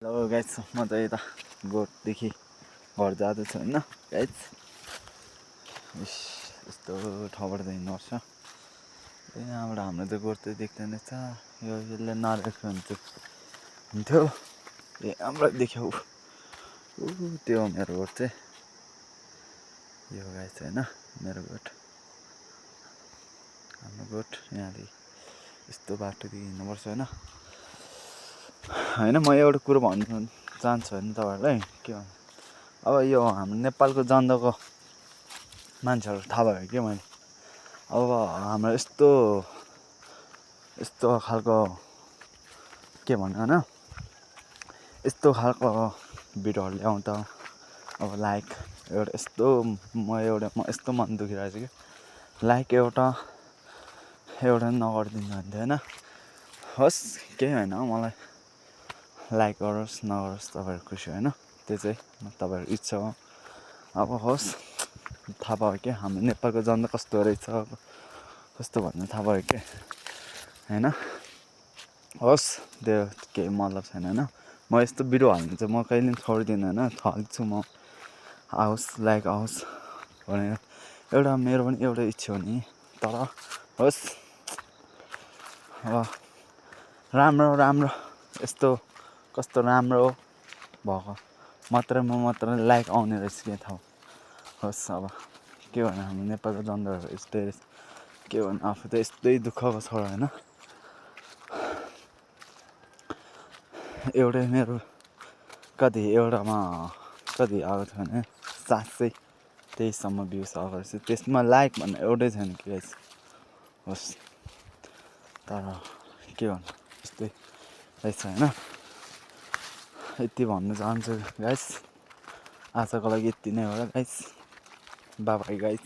ल गाइस म त यता गोठदेखि घर जाँदैछु होइन गाइस। यस्तो ठाउँबाट त हिँड्नुपर्छ। यहाँबाट हाम्रो त गोठ चाहिँ देख्दैन रहेछ। यसले नरहेको हुन्थ्यो। यहाँबाट देख्यौ त्यो मेरो गोठ चाहिँ यो गाइस होइन मेरो गोठ। हाम्रो गोठ यहाँदेखि यस्तो बाटोदेखि हिँड्नुपर्छ होइन। होइन म एउटा कुरो भन्नु चाहन्छु होइन तपाईँहरूलाई के भन्नु। अब यो हाम्रो नेपालको जनताको मान्छेहरू थाहा भयो कि मैले अब हाम्रो यस्तो खालको के भन्नु होइन यस्तो खालको भिडियोहरू ल्याउँदा अब लाइक एउटा यस्तो म यस्तो मन दुखिरहेको छु कि लाइक एउटा नगरिदिनु भन्थ्यो होइन। होस् केही होइन मलाई लाइक गरोस् नगरोस् तपाईँहरू खुसी होइन त्यो चाहिँ तपाईँहरूको इच्छा हो। अब होस् थाहा भयो क्या हाम्रो नेपालको जनता कस्तो रहेछ कस्तो भन्ने थाहा भयो क्या होइन। होस् त्यो केही मतलब छैन होइन। म यस्तो भिडियो हाल्नु चाहिँ म कहिले पनि छोड्दिनँ होइन हाल्छु म। आओस् लाइक आओस् भनेर एउटा मेरो पनि एउटा इच्छा हो नि। तर होस् अब राम्रो यस्तो कस्तो राम्रो भएको मात्रै लाइक आउने रहेछ के थाहा होस्। अब के भन्नु हाम्रो नेपालको जनताहरू यस्तै रहेछ के भन्नु। आफू त यस्तै दुःखको छोरा होइन। एउटै मेरो एउटामा कति आएको थियो भने 723सम्म भ्युज आएको रहेछ। त्यसमा लाइक भन्ने एउटै छैन कि गाइस। होस् तर के भन्नु यस्तै रहेछ होइन। यति भन्नु चाहन्छु गाइस। आजको लागि यति नै हो र गाइस। Bye bye guys.